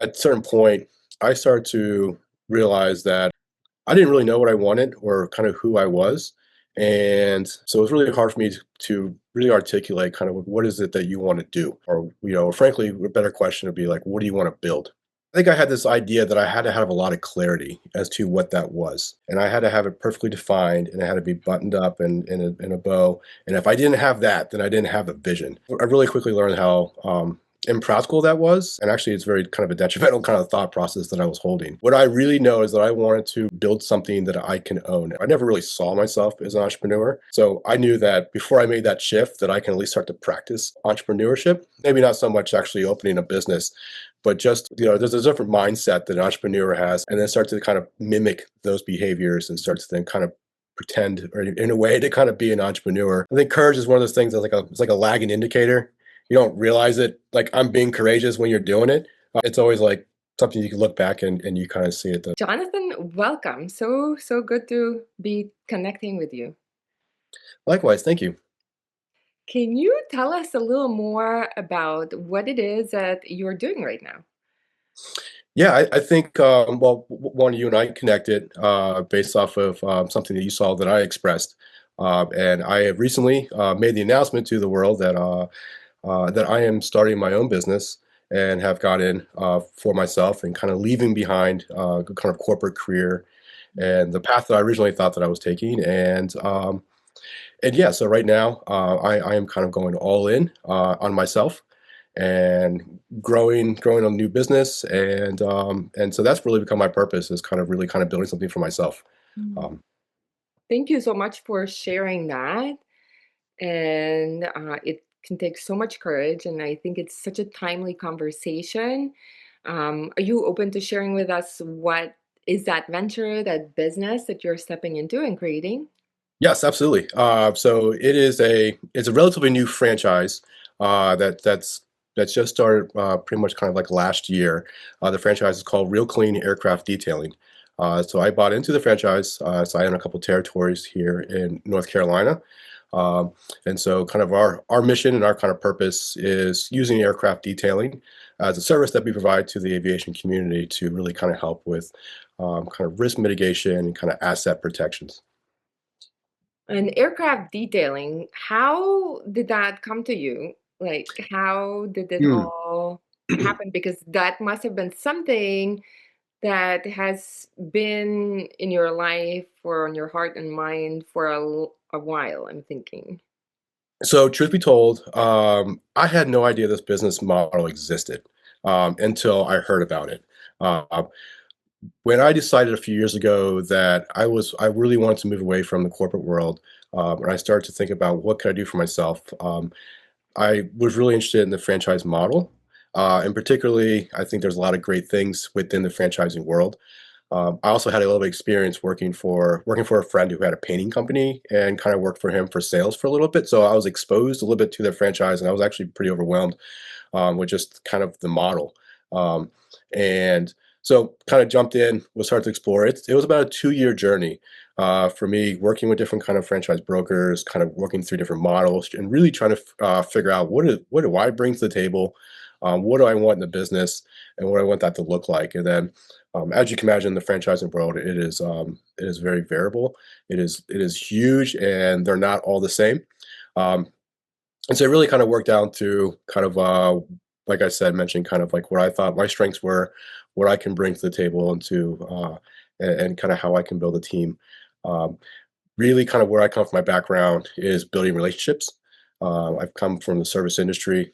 at a certain point, I started to realize that I didn't really know what I wanted or kind of who I was. And so it was really hard for me to really articulate kind of what is it that you want to do? Or frankly, a better question would be like, what do you want to build? I think I had this idea that I had to have a lot of clarity as to what that was. And I had to have it perfectly defined and it had to be buttoned up and in a bow. And if I didn't have that, then I didn't have a vision. I really quickly learned how impractical that was. And actually, it's very kind of a detrimental kind of thought process that I was holding. What I really know is that I wanted to build something that I can own. I never really saw myself as an entrepreneur. So I knew that before I made that shift, that I can at least start to practice entrepreneurship. Maybe not so much actually opening a business, but just, there's a different mindset that an entrepreneur has, and then start to kind of mimic those behaviors and start to then kind of pretend or in a way to kind of be an entrepreneur. I think courage is one of those things that's it's like a lagging indicator. You don't realize it, like, I'm being courageous when you're doing it. It's always, like, something you can look back and you kinda see it. Jonathan, welcome. So good to be connecting with you. Likewise, thank you. Can you tell us a little more about what it is that you're doing right now? Yeah, I think, well, one, you and I connected, based off of, something that you saw that I expressed, and I have recently, made the announcement to the world that I am starting my own business and have got in for myself and kind of leaving behind kind of corporate career and the path that I originally thought that I was taking. And yeah, so right now I am kind of going all in on myself and growing a new business and so that's really become my purpose is kind of really kind of building something for myself. Mm. Um, Thank you so much for sharing that. And it can take so much courage, and I think it's such a timely conversation. Are you open to sharing with us what is that venture, that business that you're stepping into and creating? Yes, absolutely. So it's a relatively new franchise that's just started pretty much kind of like last year. The franchise is called RealClean Aircraft Detailing. So I bought into the franchise. So I own a couple territories here in North Carolina. Um, and so kind of our mission and our kind of purpose is using aircraft detailing as a service that we provide to the aviation community to really kind of help with kind of risk mitigation and kind of asset protections. And aircraft detailing, how did that come to you? Like, how did it Hmm. all happen? Because that must have been something that has been in your life or on your heart and mind for a while, I'm thinking. So, truth be told, I had no idea this business model existed until I heard about it. Uh, when I decided a few years ago that I really wanted to move away from the corporate world, and I started to think about what could I do for myself. I was really interested in the franchise model, and particularly, I think there's a lot of great things within the franchising world. I also had a little bit of experience working for a friend who had a painting company and kind of worked for him for sales for a little bit. So I was exposed a little bit to the franchise, and I was actually pretty overwhelmed with just kind of the model. And so kind of jumped in, was started to explore it. It was about a 2-year journey for me, working with different kind of franchise brokers, kind of working through different models, and really trying to figure out what do I bring to the table, what do I want in the business, and what I want that to look like. And then as you can imagine, the franchising world it is very variable. It is huge, and they're not all the same. Um, and so it really kind of worked down to kind of like I said, mentioned kind of like what I thought my strengths were, what I can bring to the table, and kind of how I can build a team. Um, Really kind of where I come from, my background is building relationships. I've come from the service industry,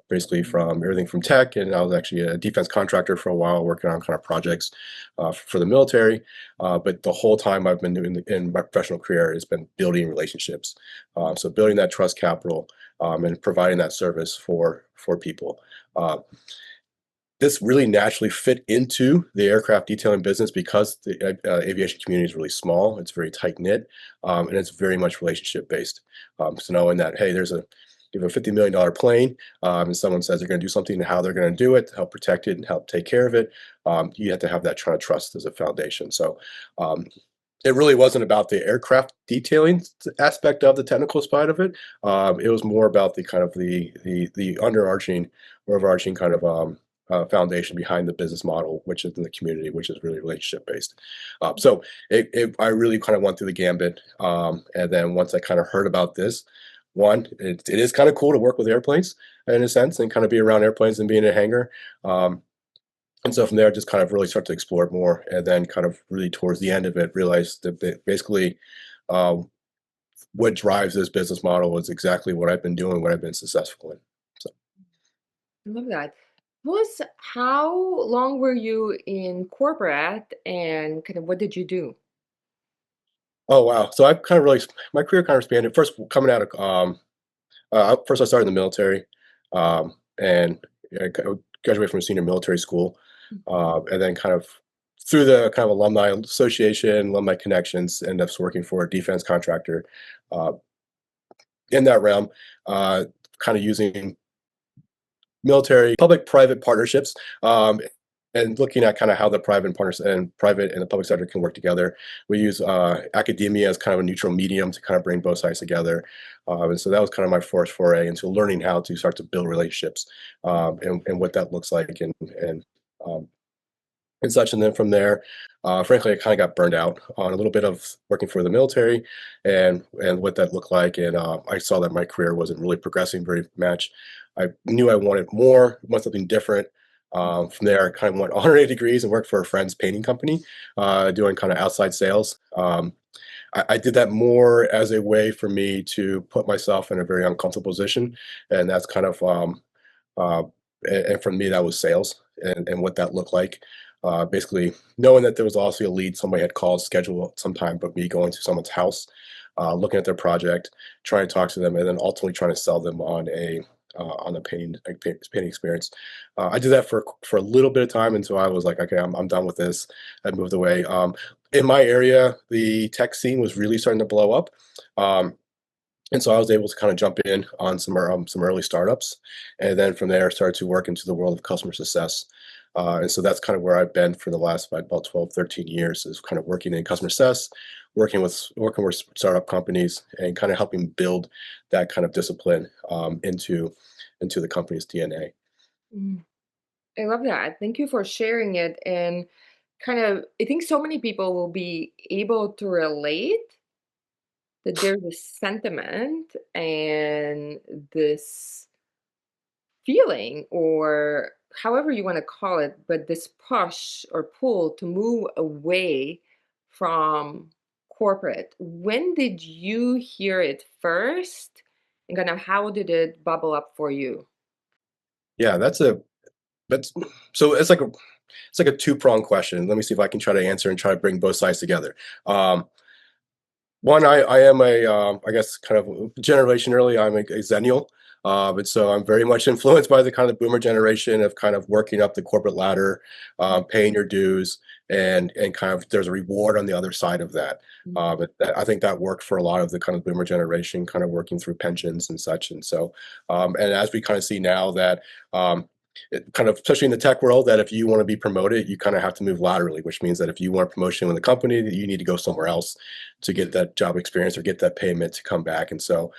basically from everything from tech, and I was actually a defense contractor for a while, working on kind of projects for the military. But the whole time I've been doing in my professional career has been building relationships. So building that trust capital and providing that service for people. Uh, this really naturally fit into the aircraft detailing business because the aviation community is really small. It's very tight knit, and it's very much relationship based. So knowing that, hey, you have a $50 million plane, and someone says they're going to do something, and how they're going to do it, help protect it, and help take care of it, you have to have that kind of trust as a foundation. So um, it really wasn't about the aircraft detailing aspect of the technical side of it. It was more about the kind of the underarching or overarching kind of foundation behind the business model, which is in the community, which is really relationship based. So I really kind of went through the gambit, and then once I kind of heard about this, one, it is kind of cool to work with airplanes in a sense, and kind of be around airplanes and be in a hangar. Um, and so from there, I just kind of really start to explore it more, and then kind of really towards the end of it, realized that basically um, what drives this business model is exactly what I've been doing, what I've been successful in. So, I love that. Was how long were you in corporate and kind of what did you do? oh wow! So I've kind of really my career kind of expanded. First, coming out of first I started in the military, and I graduated from a senior military school, and then kind of through the kind of alumni association, alumni connections, ended up working for a defense contractor uh, in that realm, uh, kind of using military public-private partnerships, and looking at kind of how the private partners and private and the public sector can work together. We use academia as kind of a neutral medium to kind of bring both sides together. And so that was kind of my first foray into learning how to start to build relationships, and what that looks like, um, and such. And then from there, frankly, I kind of got burned out on a little bit of working for the military, and what that looked like. And I saw that my career wasn't really progressing very much. I knew I wanted more, want something different. From there, I kind of went 180 degrees and worked for a friend's painting company, doing kind of outside sales. I did that more as a way for me to put myself in a very uncomfortable position, and that's kind of uh, and for me, that was sales, and what that looked like. Basically, knowing that there was also a lead somebody had called schedule sometime, but me going to someone's house, looking at their project, trying to talk to them, and then ultimately trying to sell them on a painting experience. I did that for a little bit of time until I was like, okay, I'm done with this. I moved away. In my area, the tech scene was really starting to blow up. Um, and so I was able to kind of jump in on some early startups, and then from there started to work into the world of customer success. And so that's kind of where I've been for the last about 12, 13 years, is kind of working in customer success, working with startup companies, and kind of helping build that kind of discipline into the company's DNA. Mm, I love that. Thank you for sharing it. And kind of, I think so many people will be able to relate that there's a sentiment and this feeling, or however you want to call it, but this push or pull to move away from corporate. When did you hear it first? And kind of how did it bubble up for you? Yeah, that's so it's like a two-pronged question. Let me see if I can try to answer and try to bring both sides together. Um, One, I am I guess kind of generation early. I'm a Xennial, and so I'm very much influenced by the kind of boomer generation of kind of working up the corporate ladder, paying your dues, and kind of there's a reward on the other side of that. I think that worked for a lot of the kind of boomer generation, kind of working through pensions and such. And so, and as we kind of see now that um, kind of especially in the tech world, that if you want to be promoted, you kind of have to move laterally, which means that if you want a promotion in the company, that you need to go somewhere else to get that job experience or get that payment to come back. And so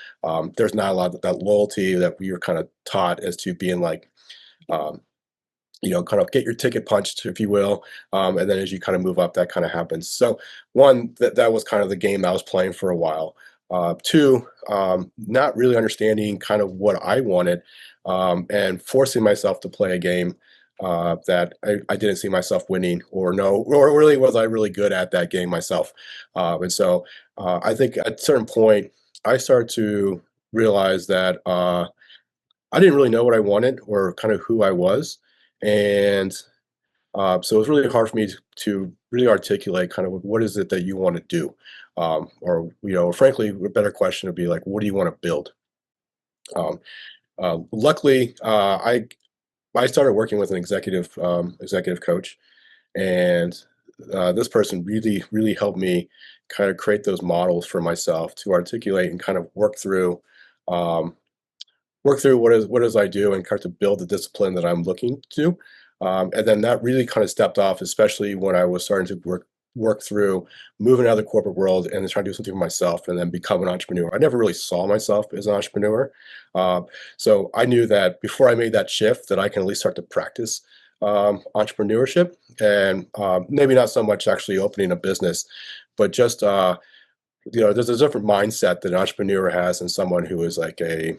there's not a lot of that loyalty that we were kind of taught as to being like, um, kind of get your ticket punched, if you will. And then as you kind of move up, that kind of happens. So one, that was kind of the game I was playing for a while. Two, not really understanding kind of what I wanted, and forcing myself to play a game that I didn't see myself winning, or no, or really was I really good at that game myself. And so I think at a certain point, I started to realize that I didn't really know what I wanted or kind of who I was. And so it was really hard for me to really articulate kind of what is it that you want to do, or frankly, a better question would be like, what do you want to build? Um, Luckily, I started working with an executive coach, and this person really helped me kind of create those models for myself to articulate and kind of um, work through what is I do and start to build the discipline that I'm looking to. And then that really kind of stepped off, especially when I was starting to work through moving out of the corporate world and then trying to do something for myself and then become an entrepreneur. I never really saw myself as an entrepreneur. Uh, so I knew that before I made that shift, that I can at least start to practice entrepreneurship, and maybe not so much actually opening a business, but just there's a different mindset that an entrepreneur has than someone who is like a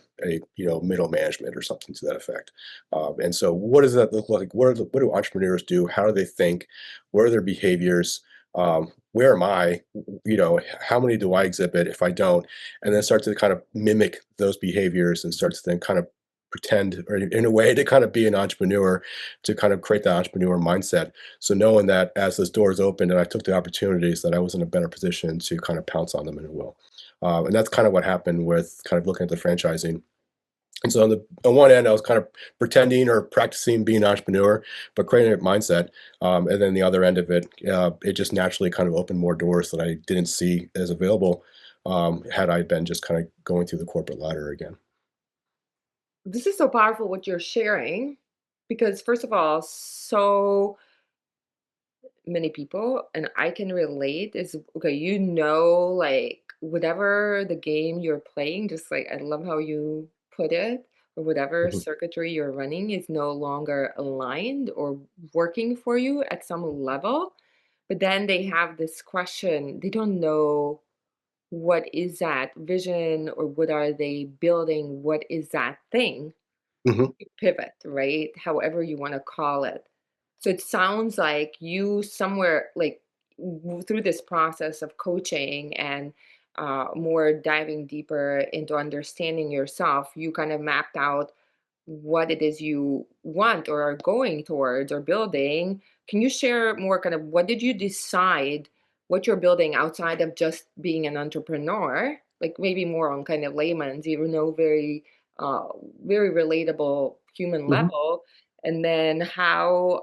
middle management or something to that effect. And so, what does that look like? What do entrepreneurs do? How do they think? What are their behaviors? Where am I? How many do I exhibit if I don't? And then start to kind of mimic those behaviors and start to then kind of pretend, or in a way, to kind of be an entrepreneur, to kind of create that entrepreneur mindset. So knowing that as those doors opened and I took the opportunities, that I was in a better position to kind of pounce on them, and it will. And that's kind of what happened with kind of looking at the franchising. And so on one end, I was kind of pretending or practicing being an entrepreneur, but creating a mindset. And then the other end of it, it just naturally kind of opened more doors that I didn't see as available, had I been just kind of going through the corporate ladder again. This is so powerful what you're sharing because, first of all, so many people, and I can relate, is okay, like whatever the game you're playing, just like I love how you put it, or whatever Mhm, circuitry you're running is no longer aligned or working for you at some level. But then they have this question, they don't know what is that vision or what are they building, what is that thing mhm, pivot, right? However you want to call it. So it sounds like you somewhere like through this process of coaching and more diving deeper into understanding yourself, you kind of mapped out what it is you want or are going towards or building. Can you share more kind of what did you decide what you're building outside of just being an entrepreneur? Like maybe more on kind of layman's, very uh very relatable human mhm. level. And then how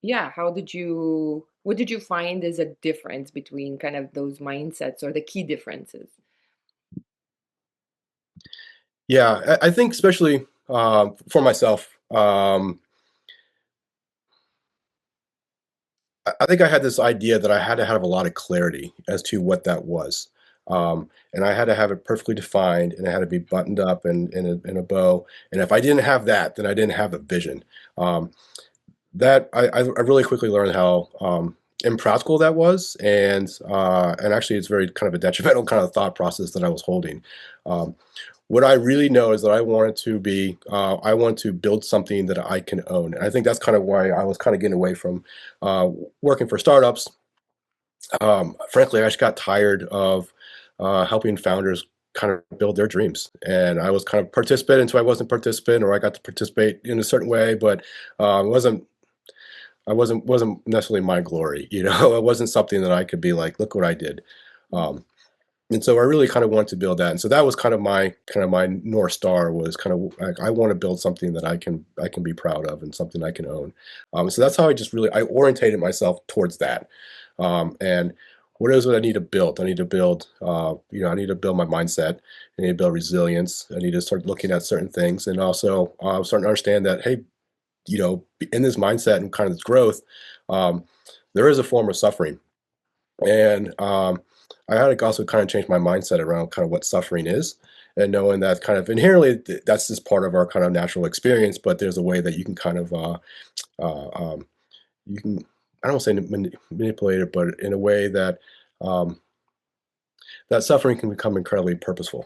yeah, how did you what did you find is a difference between kind of those mindsets or the key differences? Yeah, I think especially for myself. I think I had this idea that I had to have a lot of clarity as to what that was. And I had to have it perfectly defined, and it had to be buttoned up and in a bow. And if I didn't have that, then I didn't have a vision. Um, that I really quickly learned how impractical that was, and actually it's very kind of a detrimental kind of thought process that I was holding. Um, what I really know is that I want to build something that I can own. And I think that's kind of why I was kind of getting away from working for startups. Frankly, I just got tired of helping founders kind of build their dreams. And I was kind of participant until I wasn't participant, or I got to participate in a certain way, but it wasn't necessarily my glory. It wasn't something that I could be like, look what I did. Um, and so I really kind of wanted to build that, and so that was kind of my North Star, was kind of like, I want to build something that I can be proud of and something I can own. So that's how I orientated myself towards that. And what is it I need to build? I need to build, I need to build my mindset. I need to build resilience. I need to start looking at certain things, and also starting to understand that, hey, in this mindset and kind of this growth, um, there is a form of suffering. And I had to also kind of change my mindset around kind of what suffering is, and knowing that kind of inherently that's just part of our kind of natural experience, but there's a way that you can kind of uh, um, you can, I don't want to say manipulate it, but in a way that um, that suffering can become incredibly purposeful.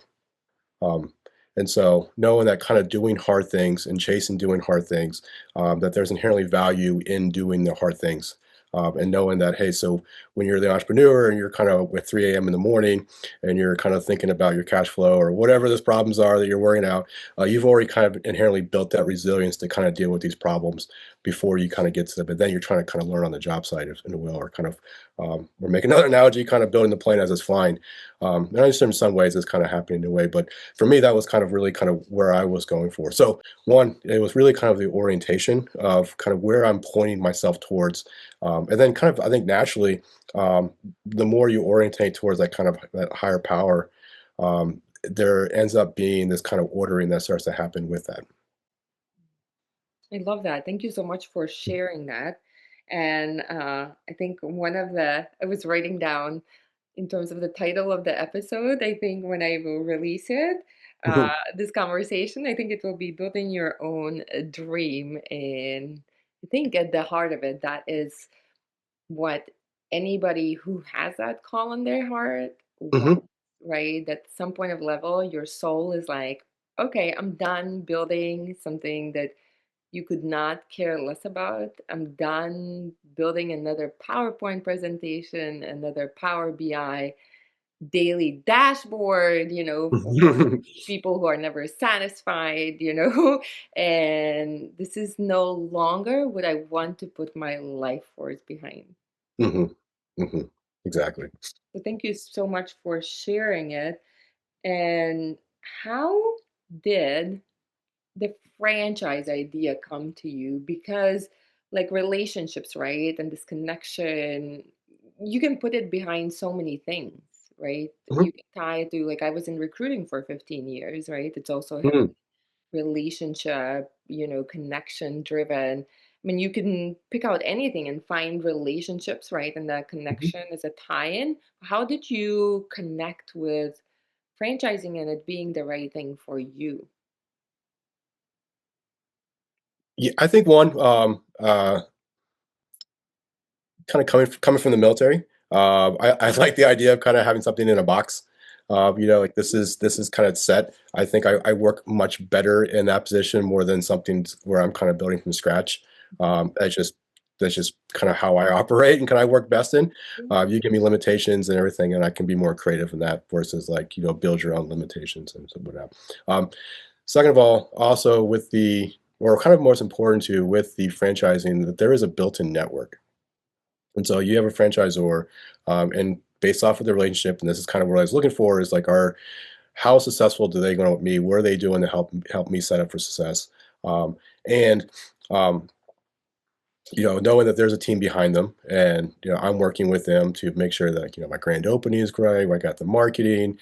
Um, and so knowing that kind of doing hard things and chasing doing hard things, that there's inherently value in doing the hard things. And knowing that, hey, so when you're the entrepreneur and you're kind of with 3 a.m. in the morning and you're kind of thinking about your cash flow or whatever those problems are that you're worrying out, you've already kind of inherently built that resilience to kind of deal with these problems before you kind of get to them. But then you're trying to kind of learn on the job site, if in a will, or kind of, or make another analogy, kind of building the plane as it's flying. And I understand in some ways it's kind of happening in a way, but for me, that was kind of really kind of where I was going for. So one, it was really kind of the orientation of kind of where I'm pointing myself towards, and then kind of I think naturally, the more you orientate towards that kind of that higher power, there ends up being this kind of ordering that starts to happen with that. I love that. Thank you so much for sharing that. And I think one of the, I was writing down in terms of the title of the episode, I think when I will release it, uh, this conversation. I think it will be building your own dream. And I think at the heart of it, that is what anybody who has that call on their heart wants, Mhm, right? At some point of level, your soul is like, okay, I'm done building something that you could not care less about. I'm done building another PowerPoint presentation, another Power BI daily dashboard, for mhm. people who are never satisfied, and this is no longer what I want to put my life force behind. Mhm, mhm. Exactly. So thank you so much for sharing it. And how did the franchise idea come to you? Because like relationships, right? And this connection, you can put it behind so many things, right? Mhm, You can tie it to like I was in recruiting for 15 years, right? It's also heavy mm, relationship, connection driven. I mean, you can pick out anything and find relationships, right? And that mhm. connection is a tie-in. How did you connect with franchising and it being the right thing for you? Yeah, I think one, kinda coming from the military, I like the idea of kinda having something in a box. Like, this is kinda set. I think I work much better in that position more than something where I'm kinda building from scratch. That's just kinda how I operate and kinda I work best in. Yeah. You give me limitations and everything, and I can be more creative in that versus, like, build your own limitations and so whatnot. Um, Second of all, also with the or kind of most important to with the franchising, that there is a built-in network. And so you have a franchisor, and based off of the relationship, and this is kind of what I was looking for, is like, how successful do they go with me? What are they doing to help me set up for success? And um, knowing that there's a team behind them, and I'm working with them to make sure that my grand opening is great. I got the marketing.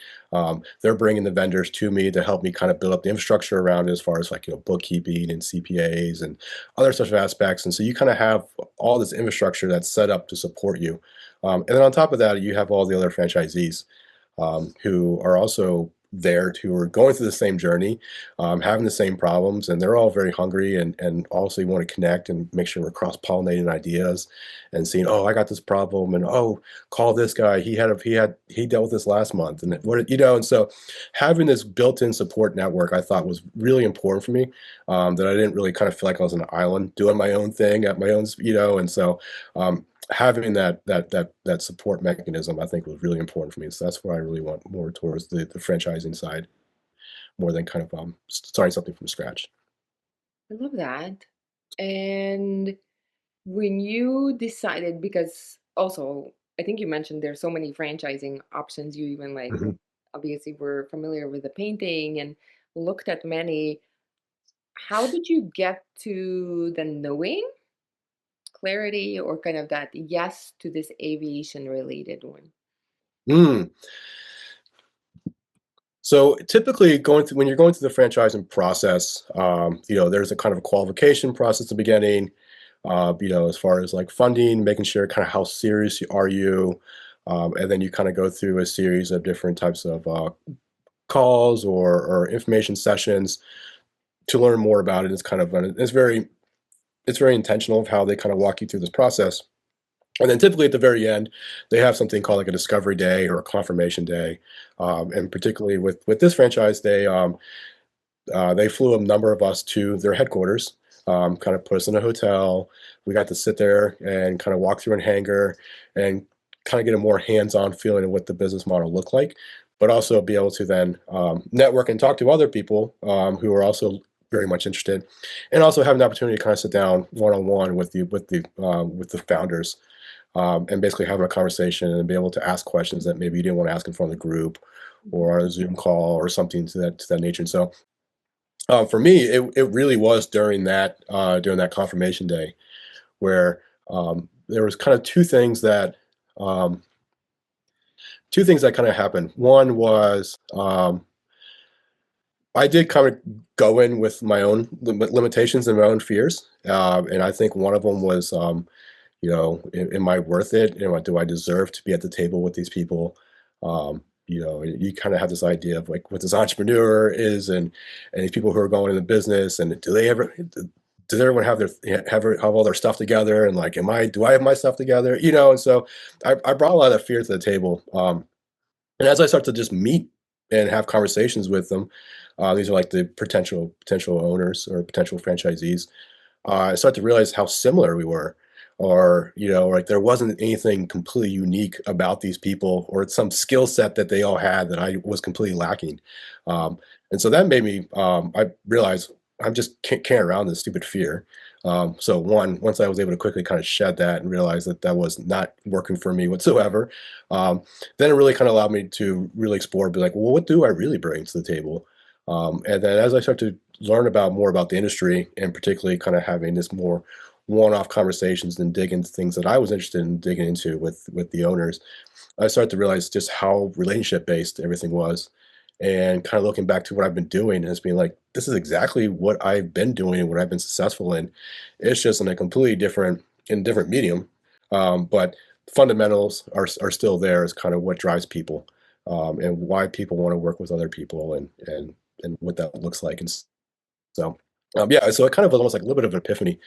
They're bringing the vendors to me to help me kind of build up the infrastructure around it, as far as like bookkeeping and CPAs and other such aspects. And so you kind of have all this infrastructure that's set up to support you. And then on top of that, you have all the other franchisees, who are also there, who are going through the same journey, having the same problems, and they're all very hungry and also want to connect and make sure we're cross pollinating ideas and seeing, oh, I got this problem, and oh, call this guy. He dealt with this last month, and and so having this built-in support network, I thought was really important for me. That I didn't really kind of feel like I was on an island doing my own thing at my own, and so. Having that support mechanism, I think, was really important for me. So that's where I really want more towards the franchising side, more than kind of starting something from scratch. I love that. And when you decided, because also I think you mentioned there's so many franchising options, you even like Mhm. obviously were familiar with the painting and looked at many. How did you get to the knowing clarity or kind of that yes to this aviation related one? Mm. So typically, when you're going through the franchising process, there's a kind of a qualification process at the beginning. As far as like funding, making sure kind of how serious are you, and then you kind of go through a series of different types of calls or information sessions to learn more about it. It's very intentional of how they kind of walk you through this process. And then typically at the very end, they have something called like a discovery day or a confirmation day. And particularly with this franchise, they flew a number of us to their headquarters, kind of put us in a hotel. We got to sit there and kind of walk through an hangar and kind of get a more hands-on feeling of what the business model looked like, but also be able to then network and talk to other people, who are also very much interested, and also have an opportunity to kind of sit down one-on-one with the founders, and basically having a conversation and be able to ask questions that maybe you didn't want to ask in front of the group Mhm. or on a Zoom call or something to that nature. And so for me, it really was during that confirmation day where there was kind of um, two things that kind of happened. One was I did kind of go in with my own limitations and my own fears, and I think one of them was, am I worth it? Do I deserve to be at the table with these people? you kind of have this idea of like what this entrepreneur is, and these people who are going into business, and does everyone have have all their stuff together, and like, do I have my stuff together? And so I brought a lot of fear to the table. And as I start to just meet and have conversations with them, these are like the potential owners or potential franchisees. I started to realize how similar we were, or like there wasn't anything completely unique about these people, or some skill set that they all had that I was completely lacking. Um, and so that made me, I realized I'm just can't carry around this stupid fear. So once I was able to quickly kind of shed that and realize that that was not working for me whatsoever, um, then it really kind of allowed me to really explore, be like, well, what do I really bring to the table? And then as I start to learn about more about the industry, and particularly kind of having this more one-off conversations and dig into things that I was interested in digging into with the owners, I started to realize just how relationship based everything was. And kind of looking back to what I've been doing as being like, this is exactly what I've been doing and what I've been successful in. It's just in a completely different medium. But fundamentals are still there as kind of what drives people, and why people want to work with other people, and what that looks like. And so, yeah, so it kind of was almost like a little bit of an epiphany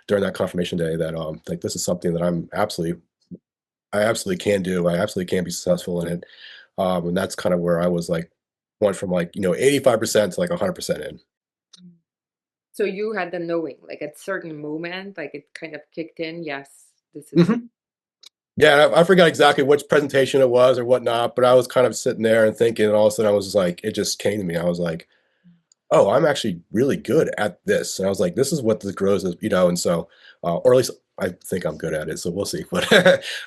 during that confirmation day that, like, this is something that I absolutely can do. I absolutely can be successful in it. And that's kind of where I was like, went from like, 85% to like 100% in. Mm. So you had the knowing, like at certain moment, like it kind of kicked in. Yes, this is it. Mhm. Yeah, I forgot exactly which presentation it was or whatnot, but I was kind of sitting there and thinking, and all of a sudden I was just like, it just came to me. I was like, oh, I'm actually really good at this. And I was like, this is what this grows as, and so, or at least I think I'm good at it. So we'll see. But,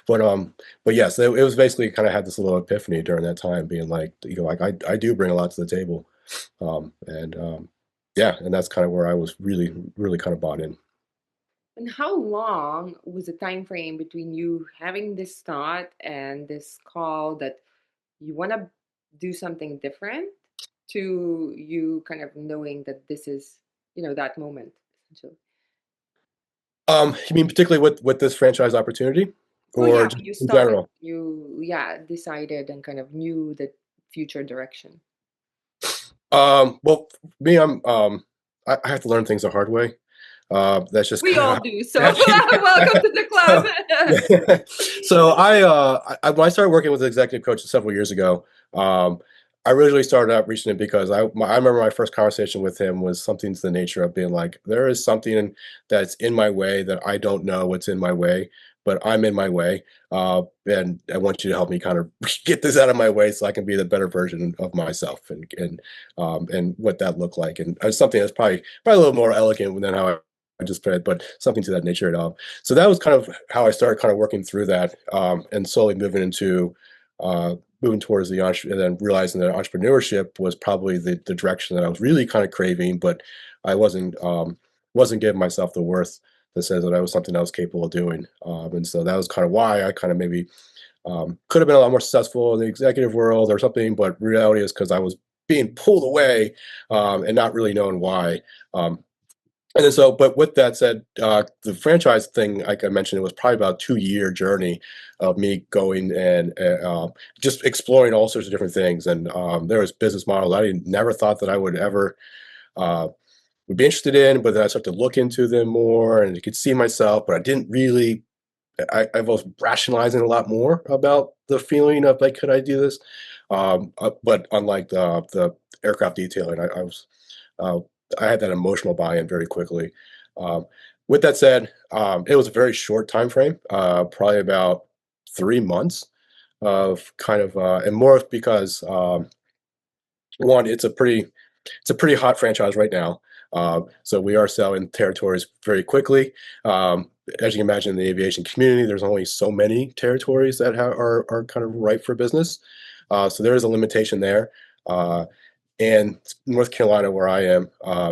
but, but yes, it was basically kind of had this little epiphany during that time, being like, like I do bring a lot to the table. And yeah, and that's kind of where I was really, really kind of bought in. And how long was the time frame between you having this thought and this call that you want to do something different to you kind of knowing that this is, that moment essentially? You mean particularly with this franchise opportunity, Well, or yeah, just when you in started, general? you yeah, decided and kind of knew the future direction. Well, me, I have to learn things the hard way. That's just We kind of all how do. So actually. welcome to the club. So, so when I started working with an executive coach several years ago, um, I originally started out reaching it because I remember my first conversation with him was something to the nature of being like, there is something that's in my way that I don't know what's in my way, but I'm in my way, and I want you to help me kind of get this out of my way so I can be the better version of myself, and what that looked like, and something that's probably a little more elegant than how I just put it, but something to that nature at all. So that was kind of how I started kind of working through that, and slowly moving towards and then realizing that entrepreneurship was probably the direction that I was really kind of craving, but I wasn't giving myself the worth that says that I was something I was capable of doing. And so that was kind of why I kind of maybe, could have been a lot more successful in the executive world or something, but reality is because I was being pulled away, and not really knowing why. Um, and then but with that said, the franchise thing, like I mentioned, it was probably about a 2-year journey of me going and just exploring all sorts of different things. And there was business models I never thought that I uh, would be interested in, but then I started to look into them more and I could see myself, but I didn't really. I was rationalizing a lot more about the feeling of like, could I do this? But unlike the aircraft detailing, uh, I had that emotional buy-in very quickly. Um, with that said, it was a very short time frame, probably about 3 months of kind of, and more because, one, it's a pretty hot franchise right now. So we are selling territories very quickly. As you can imagine, in the aviation community, there's only so many territories that are kind of ripe for business. So there is a limitation there. Uh, and North Carolina, where I am,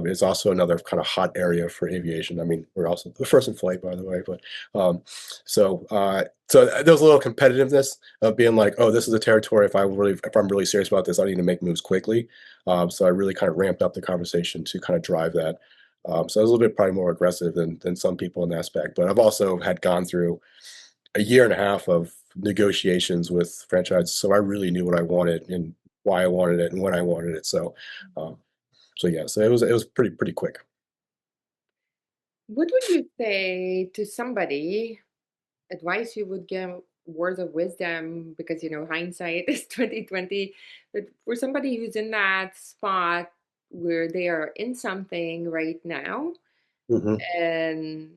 is also another kind of hot area for aviation. I mean, we're also the first in flight, by the way. But so there was a little competitiveness of being like, oh, this is a territory. If I'm really serious about this, I need to make moves quickly. So I really kind of ramped up the conversation to kind of drive that. So I was a little bit probably more aggressive than some people in that aspect. But I've also had gone through a year and a half of negotiations with franchise, so I really knew what I wanted and why I wanted it and when I wanted it. Um, so yeah, so it was pretty quick. What would you say to somebody, advice you would give, words of wisdom, because hindsight is 2020, but for somebody who's in that spot where they are in something right now Hmm. and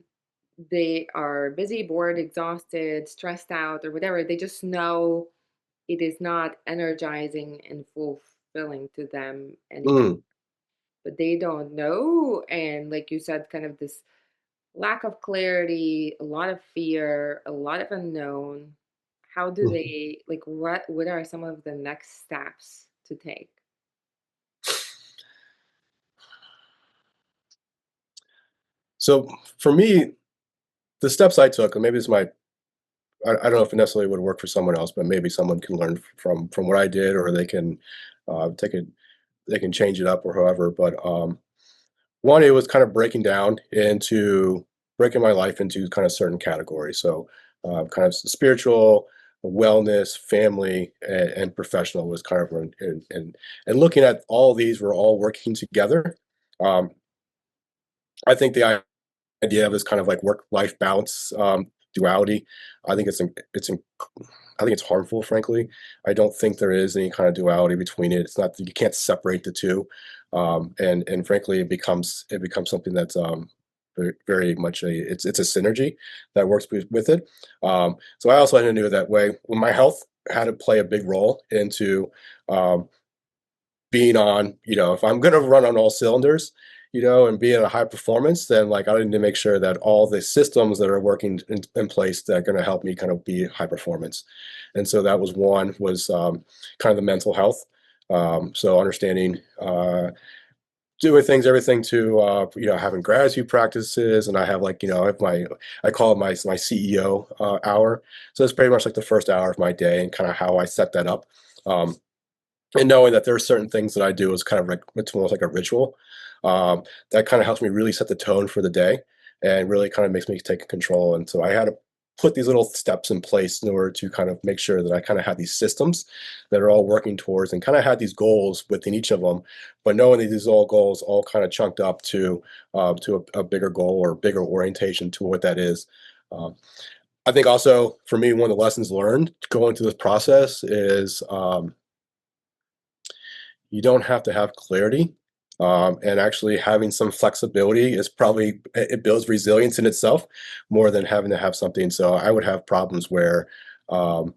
they are busy, bored, exhausted, stressed out, or whatever, they just know it is not energizing and fulfilling to them anymore, Mm. but they don't know. And like you said, kind of this lack of clarity, a lot of fear, a lot of unknown. How do they, like, what are some of the next steps to take? So for me, the steps I took, and maybe it's my I don't know if it necessarily would work for someone else, but maybe someone can learn from what I did, or they can take it, they can change it up or however. But one, it was kind of breaking my life into kind of certain categories. So kind of spiritual, wellness, family, and professional was kind of and looking at all these were all working together. Um, I think the idea of this kind of like work-life balance, duality. I think I think it's harmful, frankly. I don't think there is any kind of duality between it. It's not you can't separate the two, and frankly, it becomes something that's very much it's a synergy that works with it. So I also had to do it that way. When my health had to play a big role into um, being on, if I'm going to run on all cylinders, and be at a high performance, then like I need to make sure that all the systems that are working in place that are going to help me kind of be high performance. And so that was one was kind of the mental health. So understanding, doing things, everything to, having gratitude practices. And I have like, I have I call it my CEO hour. So it's pretty much like the first hour of my day and kind of how I set that up. Um, and knowing that there are certain things that I do is kind of like it's almost like a ritual that kind of helps me really set the tone for the day and really kind of makes me take control. And so I had to put these little steps in place in order to kind of make sure that I kind of had these systems that are all working towards and kind of had these goals within each of them, but knowing that these all goals all kind of chunked up to a bigger goal or bigger orientation to what that is. Um, I think also for me, one of the lessons learned going through this process is you don't have to have clarity. And actually having some flexibility is probably it builds resilience in itself more than having to have something. So I would have problems where um,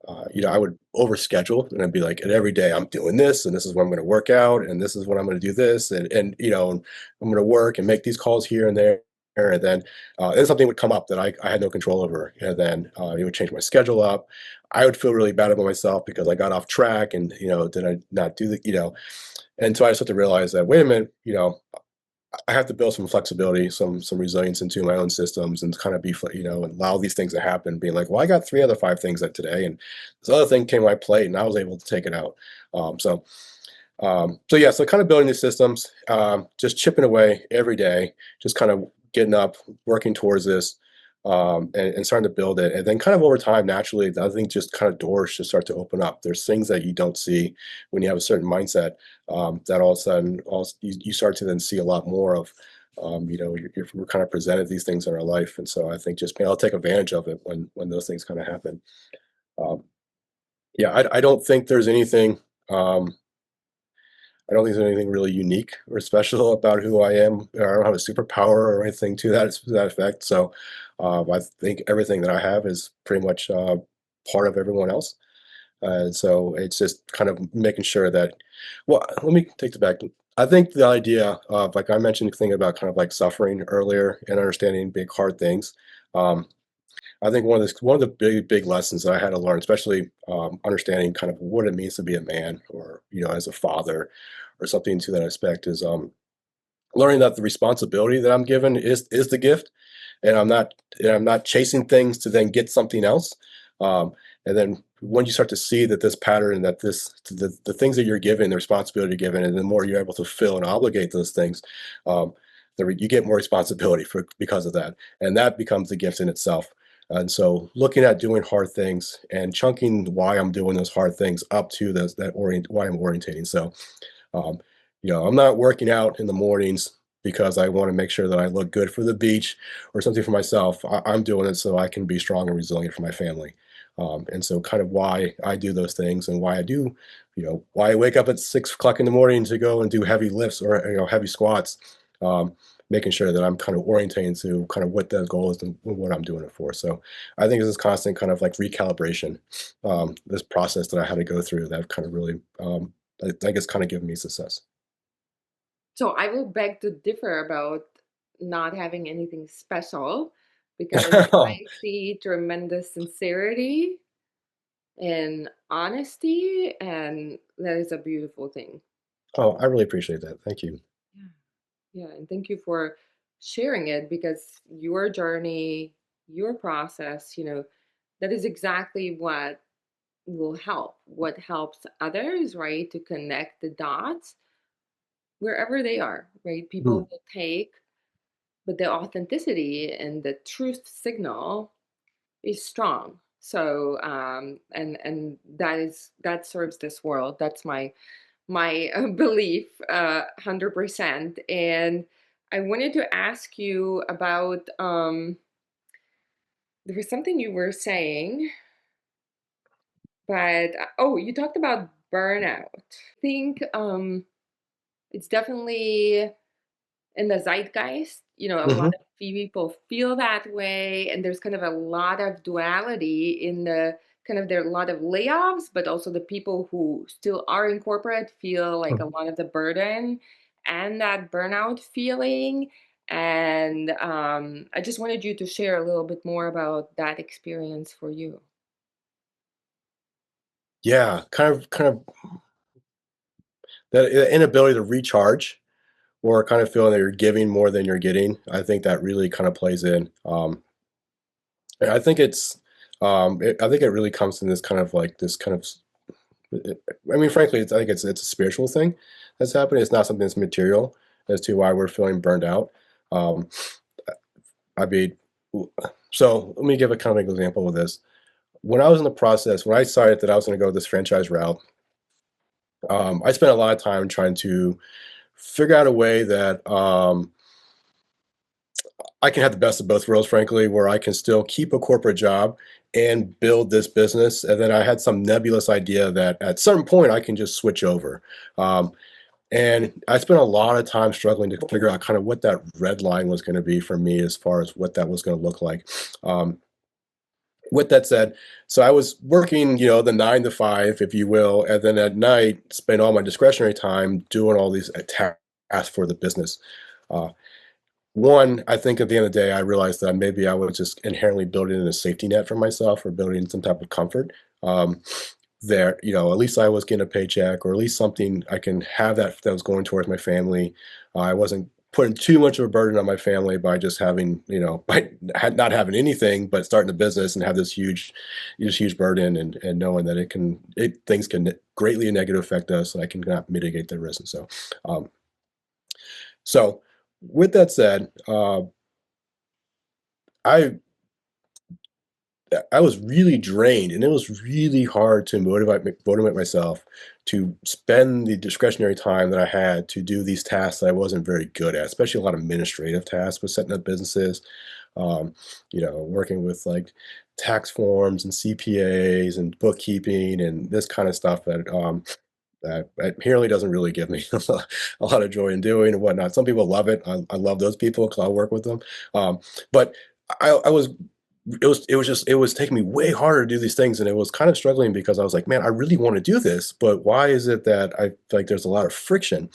I would overschedule and I'd be like, and every day I'm doing this, and this is when I'm going to work out, and this is when I'm going to do this, and I'm going to work and make these calls here and there, and then something would come up that I had no control over, and then it would change my schedule up. I would feel really bad about myself because I got off track, and did I not do and so I just have to realize that wait a minute, I have to build some flexibility, some resilience into my own systems, and kind of and allow these things to happen. Being like, well, I got three other five things that today, and this other thing came on my plate, and I was able to take it out. So yeah, so kind of building these systems, just chipping away every day, just kind of getting up, working towards this, and starting to build it, and then kind of over time, naturally, I think just kind of doors just start to open up. There's things that you don't see when you have a certain mindset that all of a sudden, you start to then see a lot more of. We're kind of presented these things in our life, and so I think just being able to take advantage of it when those things kind of happen. Um, yeah, I don't think there's anything. Um, I don't think there's anything really unique or special about who I am. I don't have a superpower or anything to that effect. So I think everything that I have is pretty much part of everyone else. So it's just kind of making sure that, well, let me take it back. I think the idea of, like I mentioned, thinking about kind of like suffering earlier and understanding big, hard things. Um, I think one of the big lessons that I had to learn, especially understanding kind of what it means to be a man or as a father or something to that aspect, is learning that the responsibility that I'm given is the gift, and I'm not chasing things to then get something else. Um, and then when you start to see that this pattern, that the things that you're given, the responsibility you're given, and the more you're able to fill and obligate those things, you get more responsibility because of that, and that becomes the gift in itself. And so looking at doing hard things and chunking why I'm doing those hard things up to those that orient why I'm orientating. So um, I'm not working out in the mornings because I want to make sure that I look good for the beach or something for myself. I'm doing it so I can be strong and resilient for my family. And so, kind of why I do those things and why I do, why I wake up at 6 o'clock in the morning to go and do heavy lifts or heavy squats, um, making sure that I'm kind of orientating to kind of what the goal is and what I'm doing it for. So, I think it's this constant kind of like recalibration, this process that I had to go through that kind of really I think it's kinda given me success. So I will beg to differ about not having anything special because I see tremendous sincerity and honesty, and that is a beautiful thing. Oh, I really appreciate that. Thank you. Yeah. Yeah, and thank you for sharing it because your journey, your process, that is exactly what will help, what helps others, right, to connect the dots wherever they are, right? Mhm. People will take, but the authenticity and the truth signal is strong. So, and that serves this world. That's my belief, 100%. And I wanted to ask you about there was something you were saying, but oh, you talked about burnout. I think it's definitely in the zeitgeist. A lot Mhm. of people feel that way, and there's kind of a lot of duality in the kind of there are a lot of layoffs, but also the people who still are in corporate feel like a Mhm. lot of the burden and that burnout feeling. And I just wanted you to share a little bit more about that experience for you. Yeah, kind of that inability to recharge or kind of feeling that you're giving more than you're getting, I think that really kind of plays in. And I think it really comes in this kind of like this kind of I mean, frankly, I think it's a spiritual thing that's happening. It's not something that's material as to why we're feeling burned out. Um, I mean, so let me give a kind of example of this. When I was in the process, when I decided that I was going to go this franchise route, I spent a lot of time trying to figure out a way that I can have the best of both worlds, frankly, where I can still keep a corporate job and build this business. And then I had some nebulous idea that at some point I can just switch over. Um, and I spent a lot of time struggling to figure out kind of what that red line was going to be for me as far as what that was going to look like. Um, with that said, so I was working, the 9 to 5, if you will, and then at night spend all my discretionary time doing all these tasks for the business. Uh, One, I think at the end of the day, I realized that maybe I was just inherently building in a safety net for myself or building some type of comfort. Um, at least I was getting a paycheck or at least something I can have that was going towards my family. I wasn't putting too much of a burden on my family by just having, by not having anything, but starting a business and have this huge burden and knowing that things can greatly negative affect us and I can not mitigate the risk. And um, so with that said, I I was really drained, and it was really hard to motivate myself to spend the discretionary time that I had to do these tasks that I wasn't very good at, especially a lot of administrative tasks with setting up businesses, working with like tax forms and CPAs and bookkeeping and this kind of stuff that apparently doesn't really give me a lot of joy in doing and whatnot. Some people love it. I love those people because I work with them. But I was it was taking me way harder to do these things and it was kind of struggling because I was like, man, I really want to do this, but why is it that I feel like there's a lot of friction?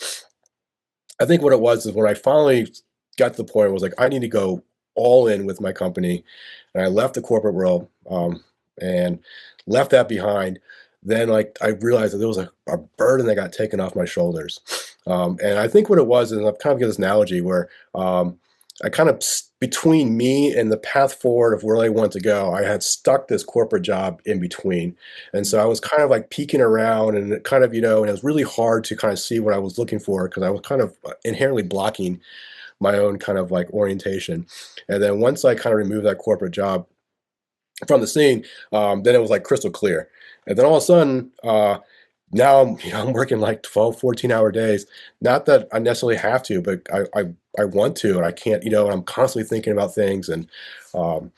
I think what it was is when I finally got to the point where I was like, I need to go all in with my company, and I left the corporate world and left that behind. Then, like, I realized that there was a burden that got taken off my shoulders, and I think what it was is I've kind of got this analogy where I kind of between me and the path forward of where I want to go, I had stuck this corporate job in between, and so I was kind of like peeking around and it kind of, and it was really hard to kind of see what I was looking for because I was kind of inherently blocking my own kind of like orientation. And then once I kind of removed that corporate job, from the scene, then it was like crystal clear. And then all of a sudden, now I'm, I'm working like 12, 14-hour days. Not that I necessarily have to, but I want to, and I can't, and I'm constantly thinking about things and, um,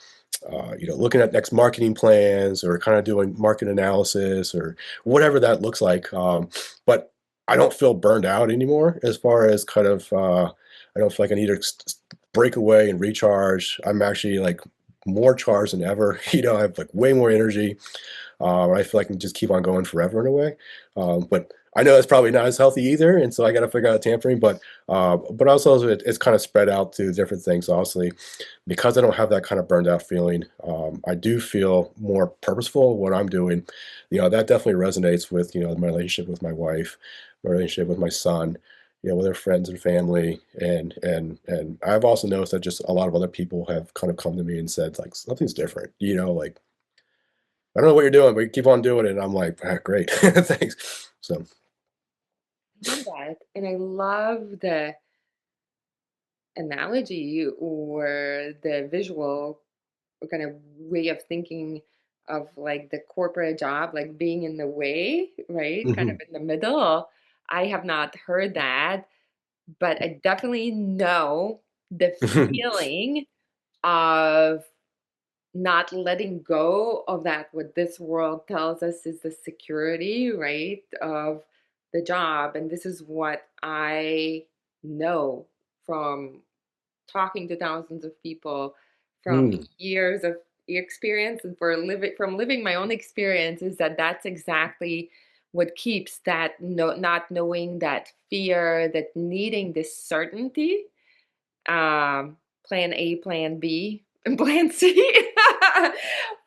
looking at next marketing plans or kind of doing market analysis or whatever that looks like. But I don't feel burned out anymore as far as kind of, I don't feel like I need to break away and recharge. I'm actually like more charged than ever. I have like way more energy. I feel like I can just keep on going forever in a way. But I know that's probably not as healthy either, and so I got to figure out tampering. But also it's kind of spread out to different things. Obviously, because I don't have that kind of burned out feeling, I do feel more purposeful what I'm doing. That definitely resonates with my relationship with my wife, my relationship with my son. With their friends and family, and I've also noticed that just a lot of other people have kind of come to me and said like something's different. Like I don't know what you're doing, but you keep on doing it. And I'm like, "Ah, great, thanks." So, I love that. And I love the analogy or the visual kind of way of thinking of like the corporate job, like being in the way, right? Kind of mhm, in the middle. I have not heard that, but I definitely know the feeling of not letting go of that, what this world tells us is the security, right, of the job. And this is what I know from talking to thousands of people, from mm, years of experience, and for living from living my own experience, is that that's exactly what keeps that not knowing, that fear, that needing this certainty, plan A, plan B, and plan C,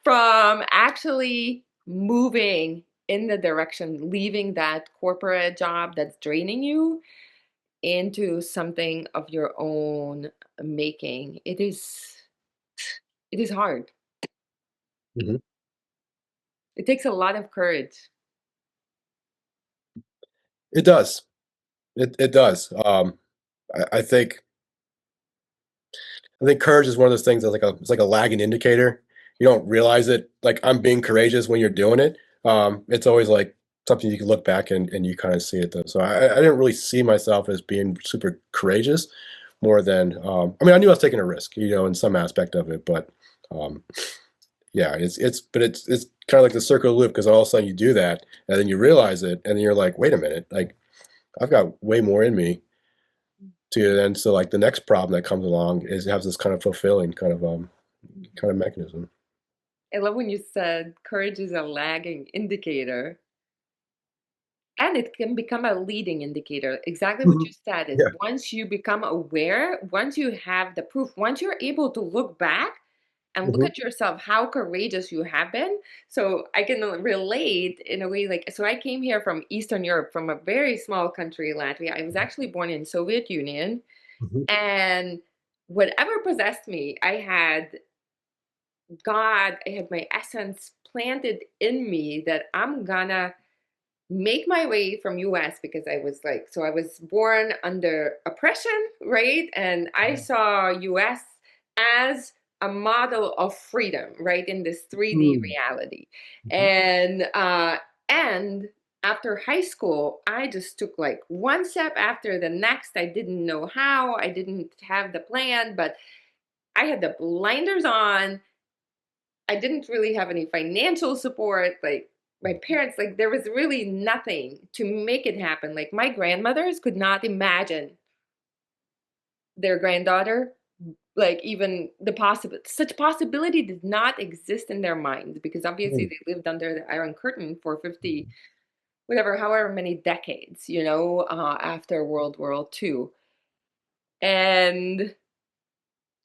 from actually moving in the direction, leaving that corporate job that's draining you into something of your own making. It is hard. mhm. It takes a lot of courage. It does. It does. I think courage is one of those things that's like it's like a lagging indicator. You don't realize it. Like I'm being courageous when you're doing it. It's always like something you can look back and you kind of see it though. So I didn't really see myself as being super courageous more than I mean I knew I was taking a risk, in some aspect of it, but um yeah, it's kind of like the circle loop because all of a sudden you do that and then you realize it and then you're like, wait a minute, like I've got way more in me to then so like the next problem that comes along is has this kind of fulfilling kind of mechanism. I love when you said courage is a lagging indicator. And it can become a leading indicator. Exactly what Mhm. you said is Yeah. once you become aware, once you have the proof, once you're able to look back and look Mhm. at yourself, how courageous you have been. So I can relate in a way like, so I came here from Eastern Europe, from a very small country, Latvia. I was actually born in Soviet Union, Mhm. and whatever possessed me, I had God, I had my essence planted in me that I'm gonna make my way from US, because I was like, so I was born under oppression, right? And I saw US as a model of freedom, right, in this 3D Mm. reality. Mhm. And after high school, I just took like one step after the next. I didn't know how, I didn't have the plan, but I had the blinders on. I didn't really have any financial support. Like my parents, like there was really nothing to make it happen. Like my grandmothers could not imagine their granddaughter, like even the possible such possibility did not exist in their minds, because obviously Mm. they lived under the Iron Curtain for 50, Mhm. whatever, however many decades, after World War II. And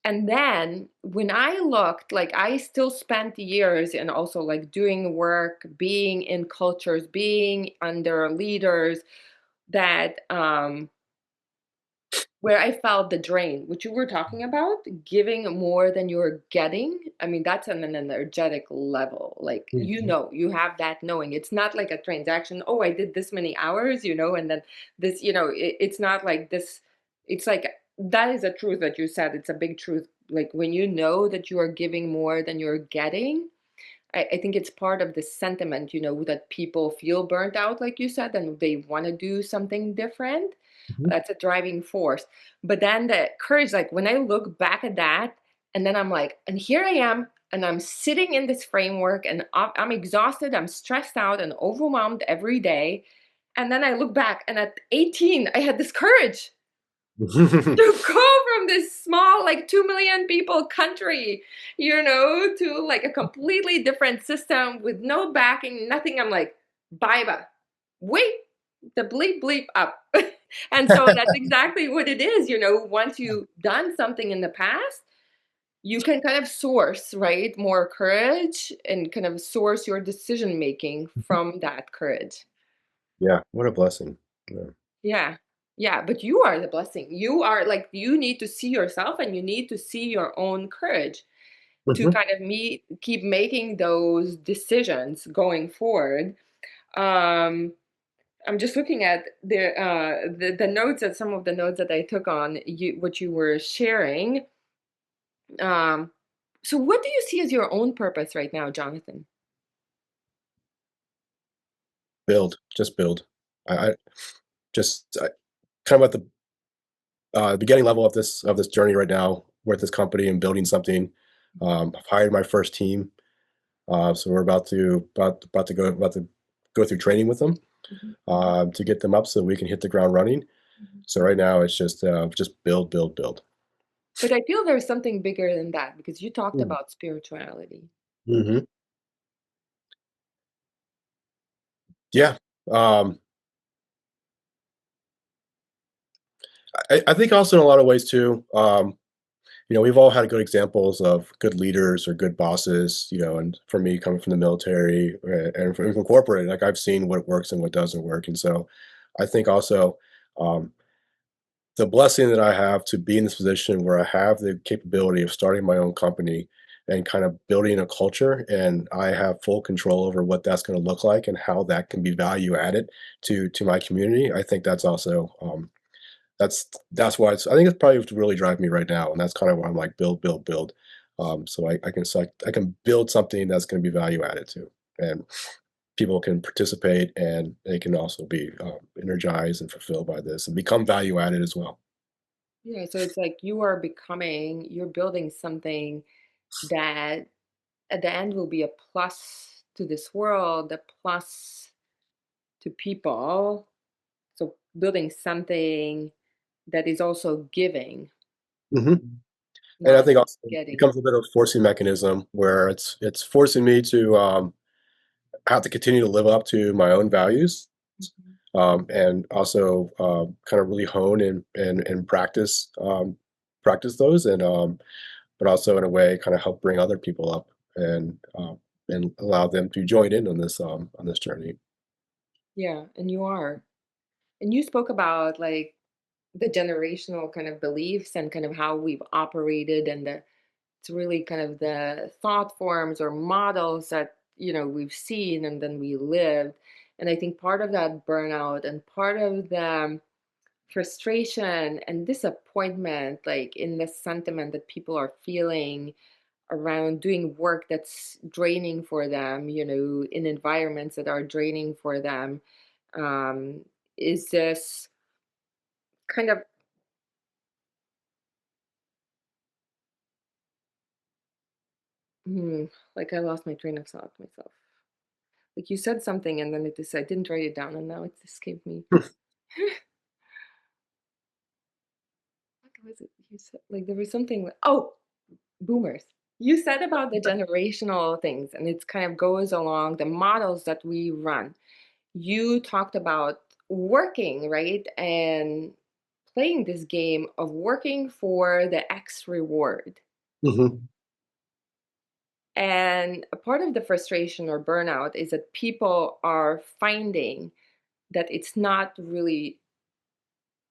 And then when I looked, like I still spent years and also like doing work, being in cultures, being under leaders that where I felt the drain, which you were talking about, giving more than you're getting. I mean, that's on an energetic level. Like, Mhm. you have that knowing. It's not like a transaction. Oh, I did this many hours, and then this, it's not like this. It's like that is a truth that you said. It's a big truth. Like when you know that you are giving more than you're getting, I think it's part of the sentiment, that people feel burnt out, like you said, and they want to do something different. Mhm. That's a driving force. But then the courage, like when I look back at that, and then I'm like, and here I am, and I'm sitting in this framework, and I'm exhausted, I'm stressed out and overwhelmed every day. And then I look back, and at 18, I had this courage to go from this small, like 2 million people country, to like a completely different system with no backing, nothing. I'm like, bye bye, wait, the bleep bleep up. And so that's exactly what it is. Once you've done something in the past, you can kind of source, right, more courage and kind of source your decision making from that courage. Yeah, what a blessing. Yeah. Yeah. Yeah, but you are the blessing. You are like you need to see yourself and you need to see your own courage to Mhm. kind of keep making those decisions going forward. Um I'm just looking at the notes that some of the notes that I took on what you were sharing. Um so what do you see as your own purpose right now, Jonathan? Build, just build. I just kind of at the beginning level of this journey right now. We're at this company and building something. I've hired my first team, so we're about to go through training with them Mhm, to get them up so we can hit the ground running. mhm. So right now it's just build, build, build. But I feel there's something bigger than that because you talked Mm. about spirituality. Mhm. Yeah. Um, I think also in a lot of ways too. We've all had good examples of good leaders or good bosses, and for me, coming from the military and from corporate, like I've seen what works and what doesn't work. And so I think also um, the blessing that I have to be in this position where I have the capability of starting my own company and kind of building a culture, and I have full control over what that's going to look like and how that can be value added to my community. I think that's also that's why I think it's probably what's really driving me right now, and that's kind of why I'm like build, build, build. So I can build something that's going to be value added to, and people can participate, and they can also be energized and fulfilled by this, and become value added as well. Yeah, so it's like you're building something that at the end will be a plus to this world, a plus to people. So building something that is also giving, Hmm. And I not think just also it getting. becomes a bit of a forcing mechanism where it's forcing me to have to continue to live up to my own values, Mhm. and also kind of really hone and practice those, but also in a way kind of help bring other people up and allow them to join in on this journey. Yeah, and you are. And you spoke about like the generational kind of beliefs and kind of how we've operated and it's really kind of the thought forms or models that we've seen and then we lived. And I think part of that burnout and part of the frustration and disappointment, like in the sentiment that people are feeling around doing work that's draining for them, in environments that are draining for them, um, is this kind of like I lost my train of thought myself. Like you said something and then I didn't write it down and now it escaped me. What was it you said? Like there was something oh, boomers. You said about the generational things and it kind of goes along the models that we run. You talked about working, right? And playing this game of working for the X reward. Hmm. And a part of the frustration or burnout is that people are finding that it's not really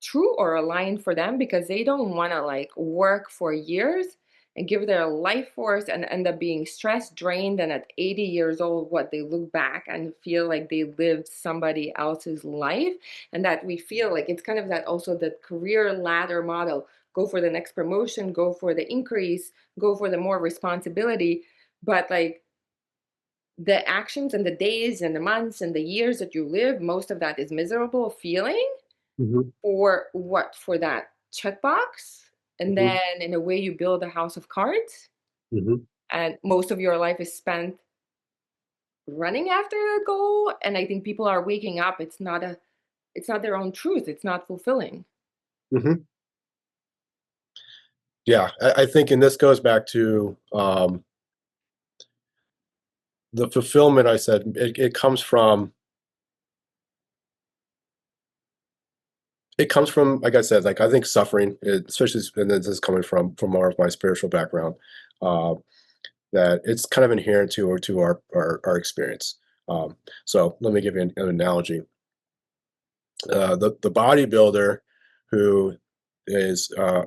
true or aligned for them because they don't want to like work for years and give their life force and end up being stressed, drained, and at 80 years old, what they look back and feel like they lived somebody else's life. And that we feel like it's kind of that also the career ladder model, go for the next promotion, go for the increase, go for the more responsibility. But like the actions and the days and the months and the years that you live, most of that is miserable feeling Mhm, for what? For that checkbox. And mhm, then in a way you build a house of cards mhm, and most of your life is spent running after a goal. And I think people are waking up. It's not their own truth. It's not fulfilling. mhm. Yeah, I think, and this goes back to the fulfillment. I said it comes from, like I said, like I think suffering, especially, and this is coming from more of my spiritual background, uh, that it's kind of inherent to, or to our experience. Um, so let me give you an analogy. The bodybuilder who is uh,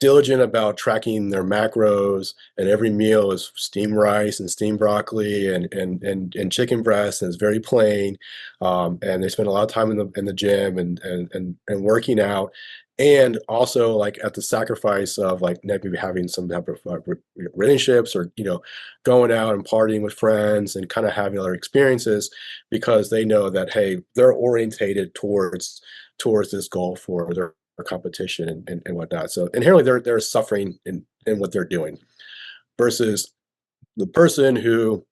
diligent about tracking their macros, and every meal is steamed rice and steamed broccoli and chicken breast, and it's very plain. And they spend a lot of time in the gym and working out, and also like at the sacrifice of like maybe having some type of relationships, or going out and partying with friends and kind of having other experiences, because they know that, hey, they're orientated towards this goal for their competition and whatnot. So inherently they're suffering in what they're doing, versus the person who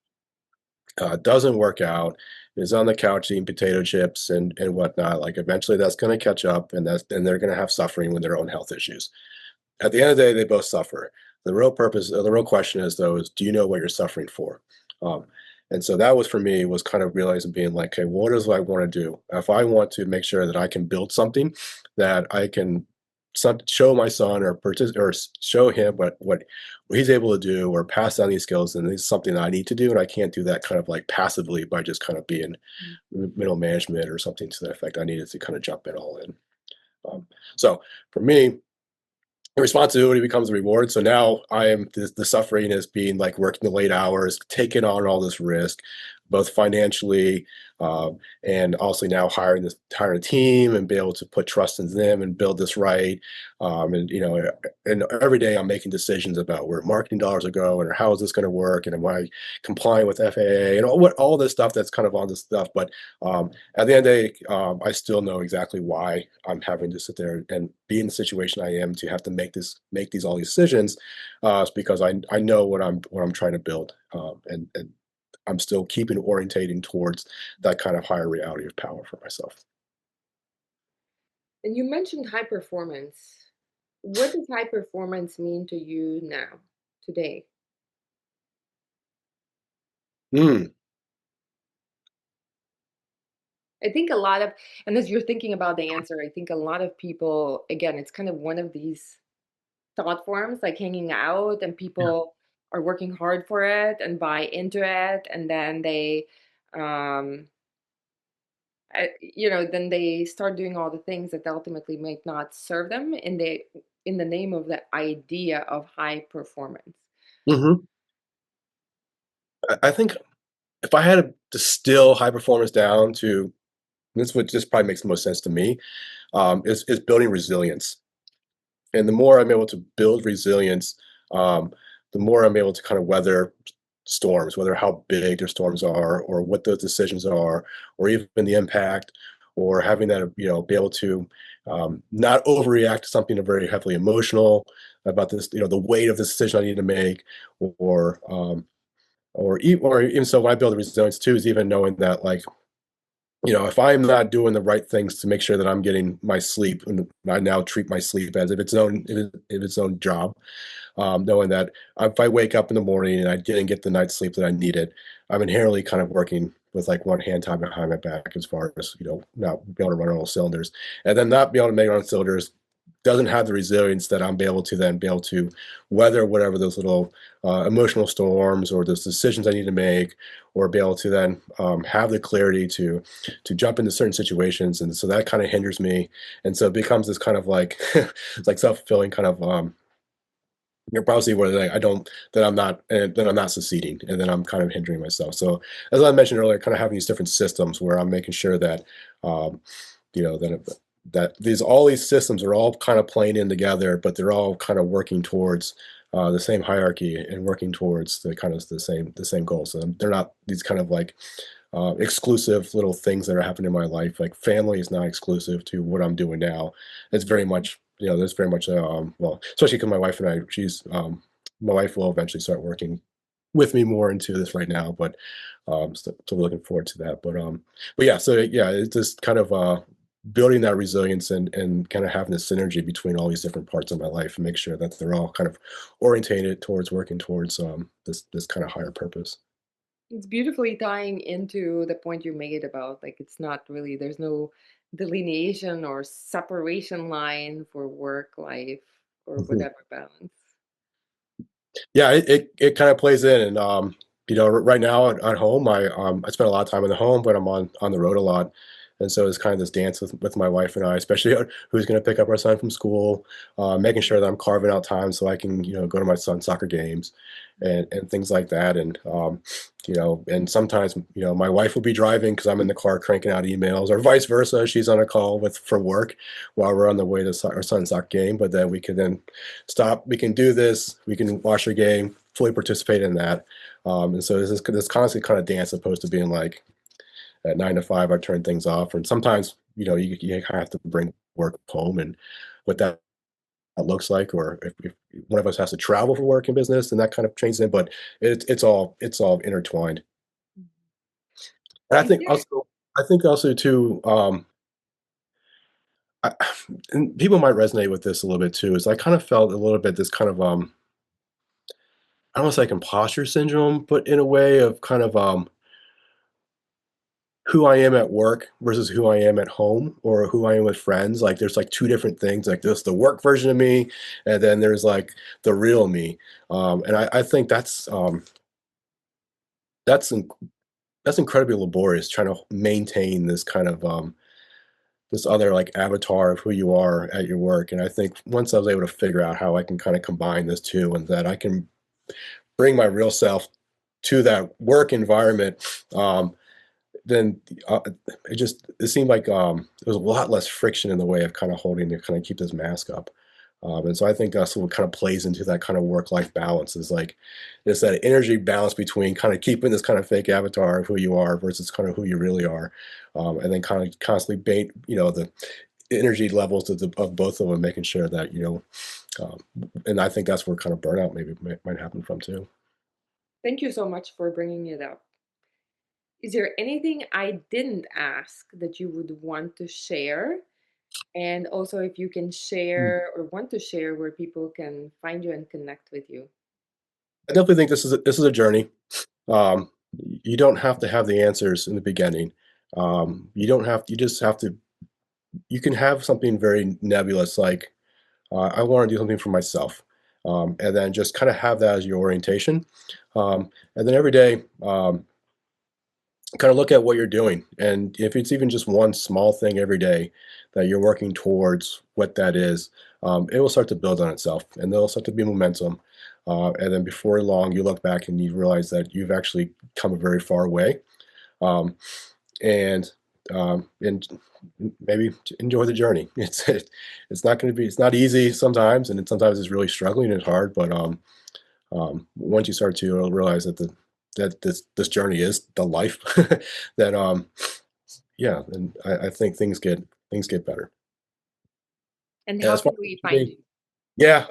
doesn't work out, is on the couch eating potato chips and whatnot. Like eventually that's going to catch up, and they're going to have suffering with their own health issues. At the end of the day, they both suffer. The real question is, though, is do you know what you're suffering for? Um, and so that was for me, was kind of realizing, being like, okay, what is what I want to do? If I want to make sure that I can build something that I can show my son, or show him what he's able to do, or pass down these skills, and it's something that I need to do, and I can't do that kind of like passively by just kind of being middle management or something to that effect. I needed to kind of jump in all in. Um, so for me, the responsibility becomes a reward. So now I am the suffering is being like working the late hours, taking on all this risk, both financially, and also now hiring a team and be able to put trust in them and build this right. And every day I'm making decisions about where marketing dollars are going, or how is this going to work, and am I complying with FAA, and all this stuff that's kind of on this stuff. But at the end of the day, I still know exactly why I'm having to sit there and be in the situation I am, to have to make these all these decisions. It's because I know what I'm trying to build, and I'm still keeping orientating towards that kind of higher reality of power for myself. And you mentioned high performance. What does high performance mean to you now, today? Mm, I think a lot of, and as you're thinking about the answer, I think a lot of people, again, it's kind of one of these thought forms, like hanging out, and yeah. people are working hard for it and buy into it, and then um, then they start doing all the things that ultimately might not serve them in the name of the idea of high performance. Hmm. I think if I had to distill high performance down to, this probably makes the most sense to me, is building resilience. And the more I'm able to build resilience, um, the more I'm able to kind of weather storms, whether how big their storms are, or what those decisions are, or even the impact, or having that, be able to not overreact to something very heavily emotional about this, the weight of the decision I need to make, or even so, when I build resilience too, is even knowing that, like, if I'm not doing the right things to make sure that I'm getting my sleep, and I now treat my sleep as if its own job, knowing that if I wake up in the morning and I didn't get the night's sleep that I needed, I'm inherently kind of working with like one hand tied behind my back, as far as not being able to run on all cylinders, and then not be able to make it on cylinders doesn't have the resilience that I'm be able to weather whatever those little emotional storms, or those decisions I need to make, or be able to then have the clarity to jump into certain situations, and so that kind of hinders me, and so it becomes this kind of like it's like self-fulfilling kind of prophecy, where like, I don't that I'm not succeeding, and then I'm kind of hindering myself. So as I mentioned earlier, kind of having these different systems where I'm making sure that um, that these all these systems are all kind of playing in together, but they're all kind of working towards the same hierarchy and working towards the kind of the same goals. So they're not these kind of like exclusive little things that are happening in my life. Like family is not exclusive to what I'm doing now. It's very much, there's very much, well, especially because my wife and I, my wife will eventually start working with me more into this right now, but so we're looking forward to that. But yeah, so yeah, it's just kind of building that resilience and kind of having the synergy between all these different parts of my life and make sure that they're all kind of orientated towards working towards this kind of higher purpose. It's beautifully tying into the point you made about like it's not really there's no delineation or separation line for work life or whatever balance. Yeah, it kinda plays in, and, right now at home, I spend a lot of time in the home, but I'm on the road a lot, and so it's kind of this dance with my wife and I, especially, who's gonna pick up our son from school, making sure that I'm carving out time so I can, go to my son's soccer games and things like that, and sometimes, my wife will be driving because 'cause I'm in the car cranking out emails, or vice versa, she's on a call with for work while we're on the way to our son's soccer game, but then we can then stop, we can do this, we can watch the game, fully participate in that. And so this constant kind of dance opposed to being like at 9 to 5, I turn things off. And sometimes, you kind of have to bring work home and what that looks like, or if one of us has to travel for work and business, and that kind of changes it. But it's all intertwined. Mhm. And Is there I think also too, I, and people might resonate with this a little bit too, is I kind of felt a little bit this kind of I don't wanna say like imposter syndrome, but in a way of kind of, who I am at work versus who I am at home or who I am with friends. Like, there's, like, 2 different things, like, there's the work version of me, and then there's, like, the real me. And I think that's in that's incredibly laborious trying to maintain this kind of, this other, like, avatar of who you are at your work, and I think once I was able to figure out how I can kinda combine this 2 and that I can bring my real self to that work environment, um, then, it seemed like, there was a lot less friction in the way of kinda holding to kinda keep this mask up. And so I think that's what kinda plays into that kind of work-life balance is, like, it's that energy balance between kinda keeping this kind of fake avatar of who you are versus kinda who you really are, and then kinda constantly the energy levels of both of them, making sure that, um and I think that's where kind of burnout maybe might happen from too. Thank you so much for bringing it up. Is there anything I didn't ask that you would want to share? And also, if you can share or want to share where people can find you and connect with you. I definitely think this is a journey. Um, you don't have to have the answers in the beginning. You just have to, you can have something very nebulous like, I want to do something for myself. And then just kind of have that as your orientation. And then every day, kind of look at what you're doing. And if it's even just one small thing every day that you're working towards what that is, it will start to build on itself and there'll start to be momentum. And then before long, you look back and you realize that you've actually come a very far way. Um, and and maybe enjoy the journey. It's not going to be, it's not easy sometimes, and sometimes it's really struggling and hard. But once you start to realize that this journey is the life, that yeah, and I think things get better. And Yeah, how as far can as we for find me, you? yeah,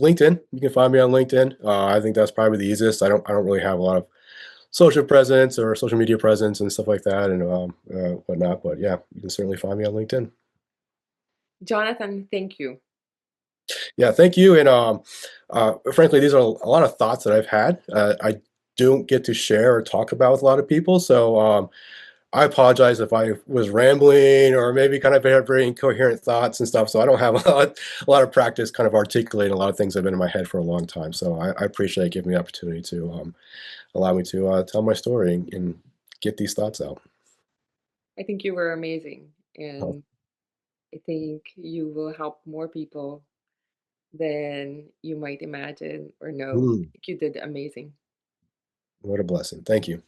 LinkedIn. You can find me on LinkedIn. I think that's probably the easiest. I don't really have a lot of social presence or social media presence and stuff like that, and whatnot. But yeah, you can certainly find me on LinkedIn. Jonathan, thank you. Yeah, thank you. And frankly, these are a lot of thoughts that I've had. I don't get to share or talk about with a lot of people, so I apologize if I was rambling or maybe kind of had very incoherent thoughts and stuff. So I don't have a lot of practice kind of articulating a lot of things that have been in my head for a long time. So I appreciate giving me the opportunity to allow me to tell my story and get these thoughts out. I think you were amazing. Oh, And I think you will help more people than you might imagine or know. I mm, think you did amazing. what a blessing. Thank you.